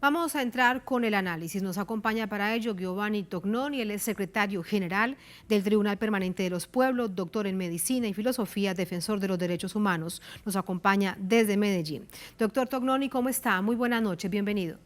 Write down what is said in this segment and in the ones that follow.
Vamos a entrar con el análisis. Nos acompaña para ello Giovanni Tognoni, él es secretario general del Tribunal Permanente de los Pueblos, doctor en Medicina y Filosofía, defensor de los derechos humanos. Nos acompaña desde Medellín. Doctor Tognoni, ¿cómo está? Muy buenas noches, bienvenido.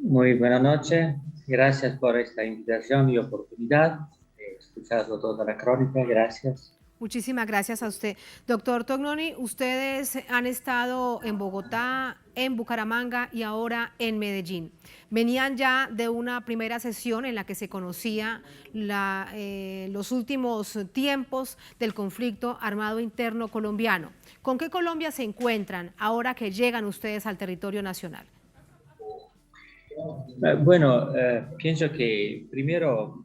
Muy buenas noches, gracias por esta invitación y oportunidad. He escuchado toda la crónica, gracias. Muchísimas gracias a usted. Doctor Tognoni, ustedes han estado en Bogotá, en Bucaramanga y ahora en Medellín. Venían ya de una primera sesión en la que se conocía los últimos tiempos del conflicto armado interno colombiano. ¿Con qué Colombia se encuentran ahora que llegan ustedes al territorio nacional? Bueno, pienso que primero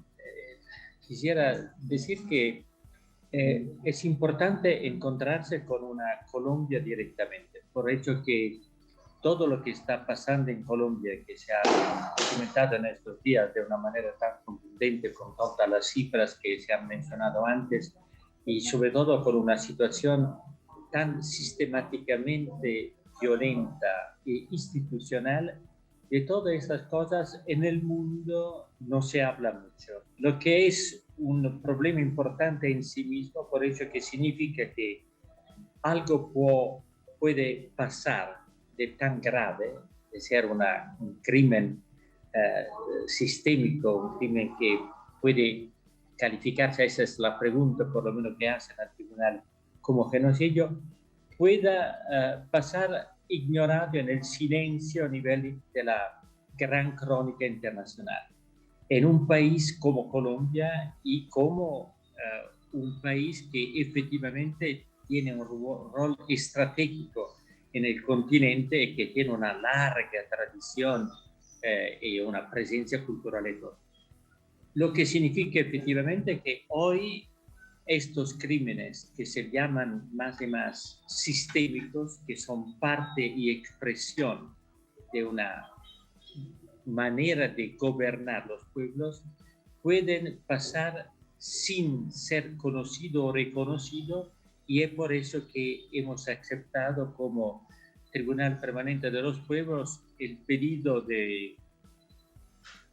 quisiera decir que es importante encontrarse con una Colombia directamente, por hecho que todo lo que está pasando en Colombia, que se ha documentado en estos días de una manera tan contundente con todas las cifras que se han mencionado antes, y sobre todo con una situación tan sistemáticamente violenta e institucional, de todas esas cosas en el mundo no se habla mucho, lo que es un problema importante en sí mismo, por eso que significa que algo puede pasar de tan grave, de ser un crimen sistémico, un crimen que puede calificarse, esa es la pregunta por lo menos que hacen al tribunal, como genocidio, pueda pasar ignorado en el silencio a nivel de la gran crónica internacional. En un país como Colombia y como un país que efectivamente tiene un rol estratégico en el continente y que tiene una larga tradición y una presencia cultural y todo. Lo que significa efectivamente que hoy estos crímenes que se llaman más y más sistémicos, que son parte y expresión de una manera de gobernar los pueblos, pueden pasar sin ser conocido o reconocido, y es por eso que hemos aceptado como Tribunal Permanente de los Pueblos el pedido de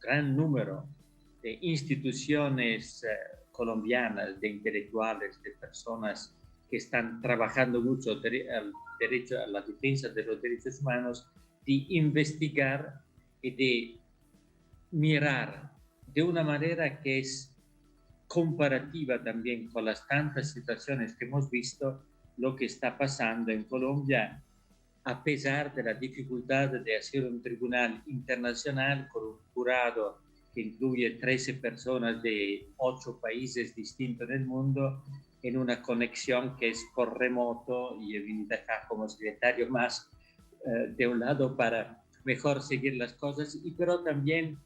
gran número de instituciones colombianas, de intelectuales, de personas que están trabajando mucho al derecho a la defensa de los derechos humanos, de investigar y de mirar de una manera que es comparativa también con las tantas situaciones que hemos visto, lo que está pasando en Colombia, a pesar de la dificultad de hacer un tribunal internacional con un jurado que incluye 13 personas de 8 países distintos en el mundo, en una conexión que es por remoto, y he venido acá como secretario más de un lado para mejor seguir las cosas, y pero también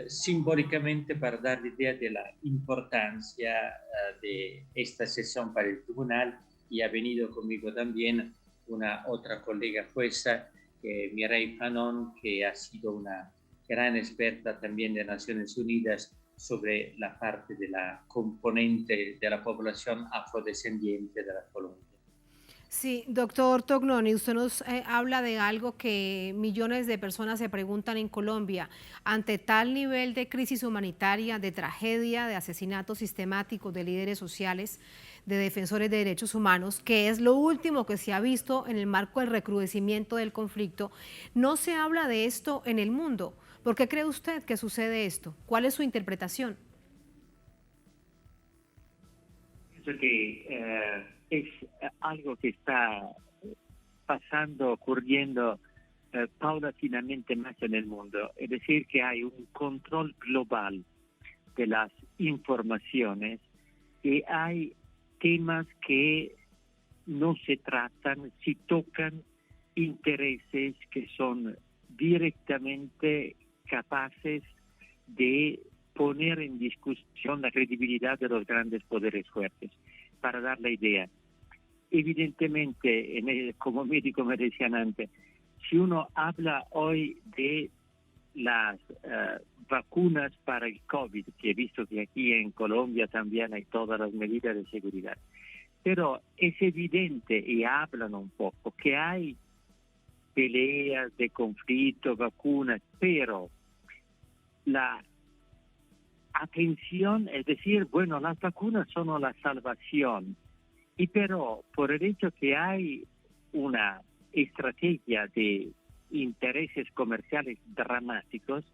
simbólicamente para dar la idea de la importancia de esta sesión para el tribunal. Y ha venido conmigo también una otra colega jueza, Mireille Fanon, que ha sido una gran experta también de Naciones Unidas sobre la parte de la componente de la población afrodescendiente de la Colombia. Sí, doctor Tognoni, usted nos habla de algo que millones de personas se preguntan en Colombia. Ante tal nivel de crisis humanitaria, de tragedia, de asesinatos sistemáticos de líderes sociales, de defensores de derechos humanos, que es lo último que se ha visto en el marco del recrudecimiento del conflicto, no se habla de esto en el mundo. ¿Por qué cree usted que sucede esto? ¿Cuál es su interpretación? Pienso que es algo que está pasando, ocurriendo paulatinamente más en el mundo. Es decir, que hay un control global de las informaciones y hay temas que no se tratan si tocan intereses que son directamente capaces de poner en discusión la credibilidad de los grandes poderes fuertes. Para dar la idea, evidentemente, como médico me decían antes, si uno habla hoy de las vacunas para el COVID, que he visto que aquí en Colombia también hay todas las medidas de seguridad, pero es evidente, y hablan un poco, que hay peleas, de conflictos, vacunas, pero la atención es decir, bueno, las vacunas son la salvación, y pero por el hecho que hay una estrategia de intereses comerciales dramáticos,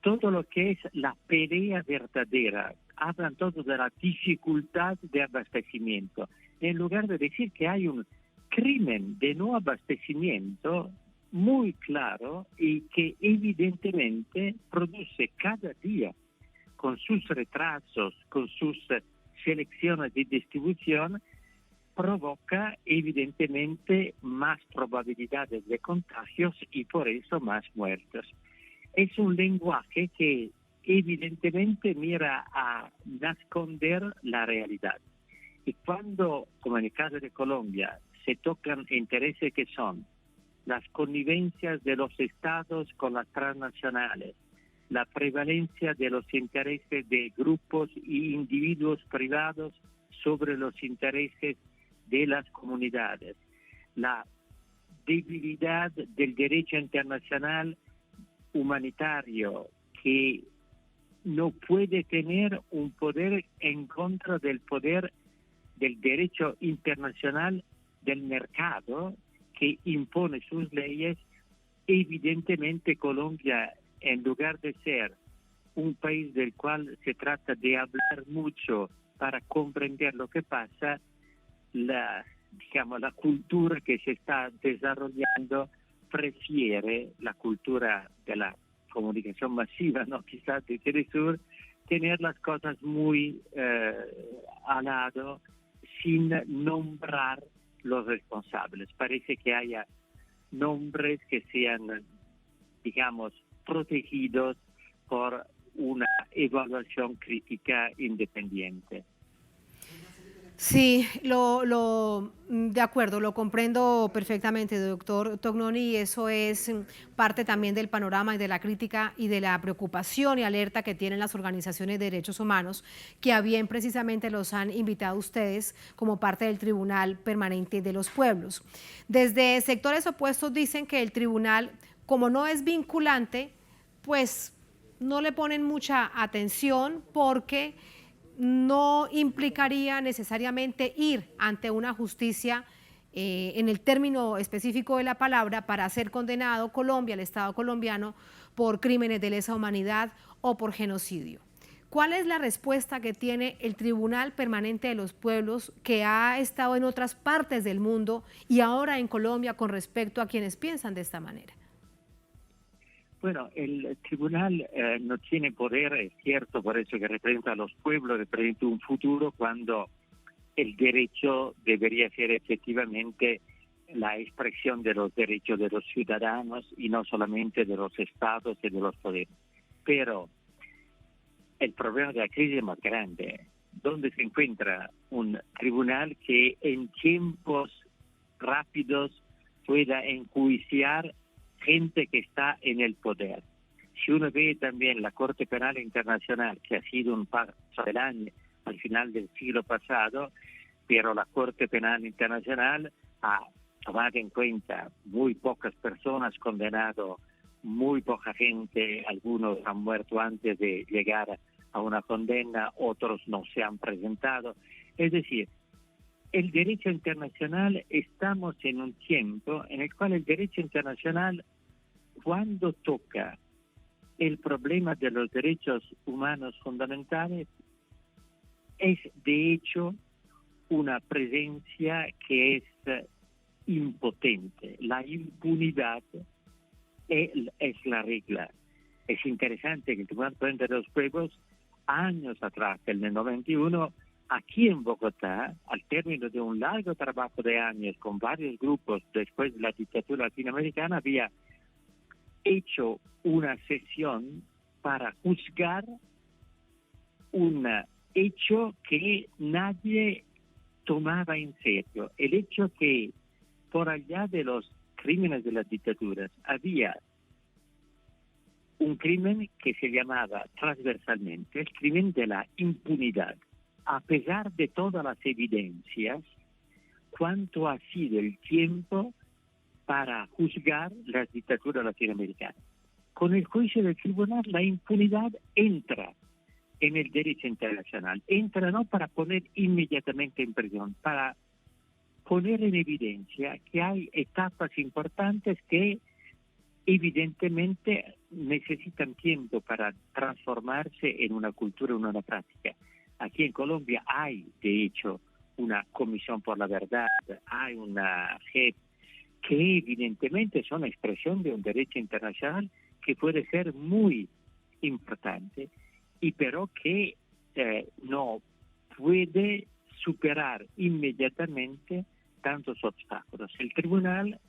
todo lo que es la pelea verdadera, hablan todos de la dificultad de abastecimiento, en lugar de decir que hay un crimen de no abastecimiento muy claro y que evidentemente produce cada día, con sus retrasos, con sus selecciones de distribución, provoca evidentemente más probabilidades de contagios y por eso más muertos. Es un lenguaje que evidentemente mira a esconder la realidad. Y cuando, como en el caso de Colombia, se tocan intereses que son las connivencias de los estados con las transnacionales, la prevalencia de los intereses de grupos y individuos privados sobre los intereses de las comunidades, la debilidad del derecho internacional humanitario que no puede tener un poder en contra del poder del derecho internacional del mercado que impone sus leyes. Evidentemente Colombia, en lugar de ser un país del cual se trata de hablar mucho para comprender lo que pasa, la cultura que se está desarrollando prefiere la cultura de la comunicación masiva, ¿no? Quizás de Telesur, tener las cosas muy al lado, sin nombrar los responsables. Parece que haya nombres que sean, digamos, protegidos por una evaluación crítica independiente. Sí, de acuerdo, lo comprendo perfectamente, doctor Tognoni, y eso es parte también del panorama y de la crítica y de la preocupación y alerta que tienen las organizaciones de derechos humanos, que a bien precisamente los han invitado a ustedes como parte del Tribunal Permanente de los Pueblos. Desde sectores opuestos dicen que el tribunal, como no es vinculante, pues no le ponen mucha atención porque no implicaría necesariamente ir ante una justicia en el término específico de la palabra para ser condenado Colombia, el Estado colombiano, por crímenes de lesa humanidad o por genocidio. ¿Cuál es la respuesta que tiene el Tribunal Permanente de los Pueblos, que ha estado en otras partes del mundo y ahora en Colombia, con respecto a quienes piensan de esta manera? Bueno, el tribunal no tiene poder, es cierto, por eso que representa a los pueblos, representa un futuro cuando el derecho debería ser efectivamente la expresión de los derechos de los ciudadanos y no solamente de los estados y de los poderes. Pero el problema de la crisis es más grande. ¿Dónde se encuentra un tribunal que en tiempos rápidos pueda enjuiciar gente que está en el poder? Si uno ve también la Corte Penal Internacional, que ha sido un paso adelante al final del siglo pasado, pero la Corte Penal Internacional ha tomado en cuenta muy pocas personas condenadas, muy poca gente, algunos han muerto antes de llegar a una condena, otros no se han presentado. Es decir, el derecho internacional, estamos en un tiempo en el cual el derecho internacional, cuando toca el problema de los derechos humanos fundamentales, es de hecho una presencia que es impotente. La impunidad es la regla. Es interesante que el Tribunal Permanente de los Pueblos, años atrás, en el 91, aquí en Bogotá, al término de un largo trabajo de años con varios grupos después de la dictadura latinoamericana, había hecho una sesión para juzgar un hecho que nadie tomaba en serio. El hecho que por allá de los crímenes de las dictaduras había un crimen que se llamaba transversalmente el crimen de la impunidad. A pesar de todas las evidencias, cuánto ha sido el tiempo para juzgar las dictaduras latinoamericanas. Con el juicio del tribunal, la impunidad entra en el derecho internacional. Entra no para poner inmediatamente en prisión, para poner en evidencia que hay etapas importantes que evidentemente necesitan tiempo para transformarse en una cultura, en una práctica. Aquí en Colombia hay, de hecho, una comisión por la verdad, hay una JEP, que evidentemente son expresión de un derecho internacional que puede ser muy importante, y pero que no puede superar inmediatamente tantos obstáculos. El tribunal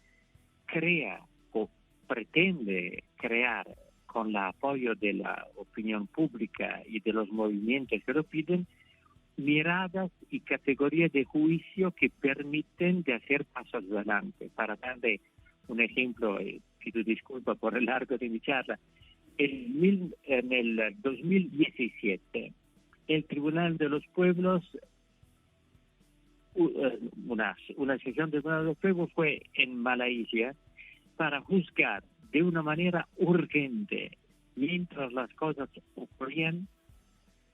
crea o pretende crear, con el apoyo de la opinión pública y de los movimientos que lo piden, miradas y categorías de juicio que permiten de hacer pasos adelante. Para darle un ejemplo, pido disculpas por el largo de mi charla, en el 2017, el Tribunal de los Pueblos, una sesión del Tribunal de los Pueblos fue en Malaysia para juzgar de una manera urgente, mientras las cosas ocurrían,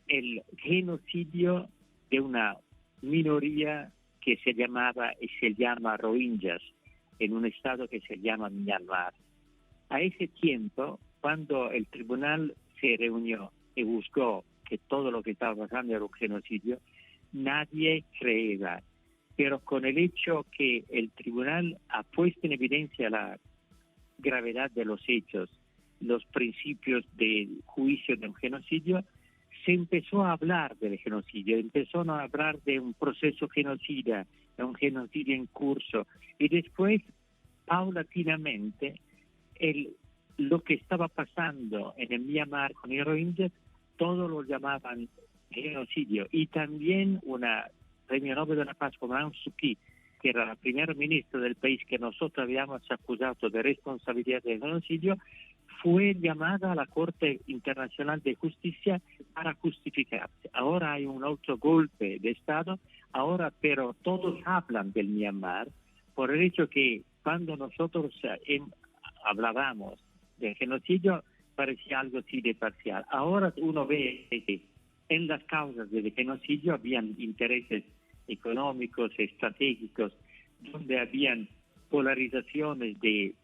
el genocidio de una minoría que se llamaba y se llama Rohingyas, en un estado que se llama Myanmar. A ese tiempo, cuando el tribunal se reunió y buscó que todo lo que estaba pasando era un genocidio, nadie creía. Pero con el hecho que el tribunal ha puesto en evidencia la gravedad de los hechos, los principios de juicio de un genocidio, se empezó a hablar del genocidio, empezó a hablar de un proceso genocida, de un genocidio en curso, y después, paulatinamente, lo que estaba pasando en el Myanmar con los Rohingyas, todos lo llamaban genocidio. Y también una premio Nobel de la Paz como Aung San Suu Kyi, que era la primera ministra del país que nosotros habíamos acusado de responsabilidad de genocidio, fue llamada a la Corte Internacional de Justicia para justificarse. Ahora hay un autogolpe de Estado, pero todos hablan del Myanmar por el hecho que cuando nosotros hablábamos de genocidio parecía algo así de parcial. Ahora uno ve que en las causas del genocidio habían intereses económicos, estratégicos, donde habían polarizaciones de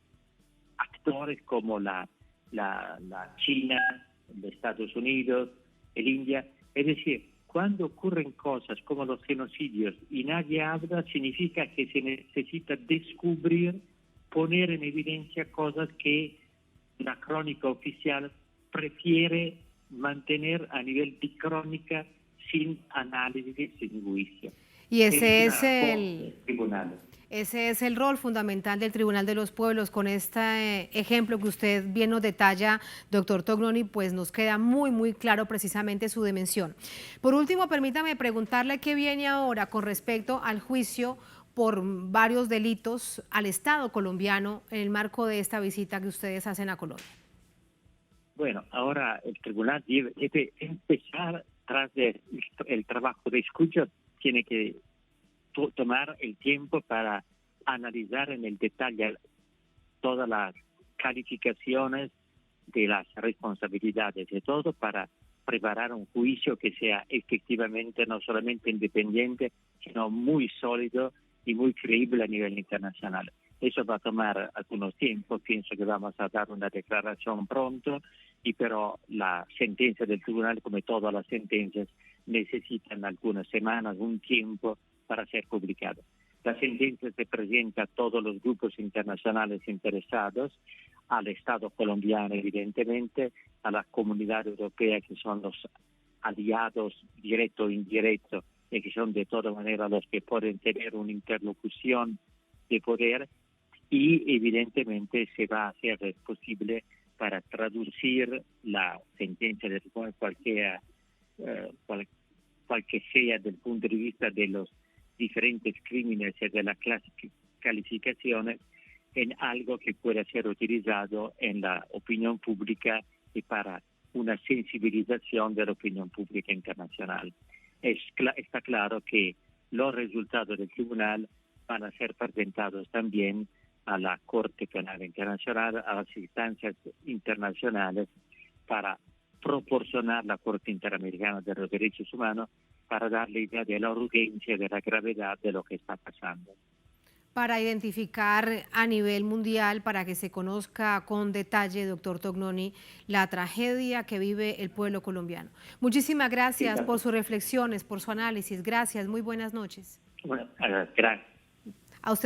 actores como la China, los Estados Unidos, el India. Es decir, cuando ocurren cosas como los genocidios y nadie habla, significa que se necesita descubrir, poner en evidencia cosas que la crónica oficial prefiere mantener a nivel de crónica sin análisis, sin juicio. Y ese es el rol fundamental del Tribunal de los Pueblos. Con este ejemplo que usted bien nos detalla, doctor Tognoni, pues nos queda muy claro precisamente su dimensión. Por último, permítame preguntarle qué viene ahora con respecto al juicio por varios delitos al Estado colombiano en el marco de esta visita que ustedes hacen a Colombia. Bueno, ahora el tribunal debe empezar, tras el trabajo de escucha, tiene que tomar el tiempo para analizar en el detalle todas las calificaciones de las responsabilidades y todo para preparar un juicio que sea efectivamente no solamente independiente, sino muy sólido y muy creíble a nivel internacional. Eso va a tomar algunos tiempos, pienso que vamos a dar una declaración pronto, pero la sentencia del tribunal, como todas las sentencias, necesitan algunas semanas, un tiempo para ser publicada. La sentencia se presenta a todos los grupos internacionales interesados, al Estado colombiano evidentemente, a la Comunidad Europea, que son los aliados directo e indirecto y que son de todas maneras los que pueden tener una interlocución de poder, y evidentemente se va a hacer posible para traducir la sentencia del tribunal cual que sea del punto de vista de los diferentes crímenes y de las calificaciones en algo que pueda ser utilizado en la opinión pública y para una sensibilización de la opinión pública internacional. Está claro que los resultados del tribunal van a ser presentados también a la Corte Penal Internacional, a las instancias internacionales, para proporcionar la Corte Interamericana de los Derechos Humanos, para darle idea de la urgencia, de la gravedad de lo que está pasando. Para identificar a nivel mundial, para que se conozca con detalle, doctor Tognoni, la tragedia que vive el pueblo colombiano. Muchísimas gracias por sus reflexiones, por su análisis. Gracias, muy buenas noches. Bueno, gracias.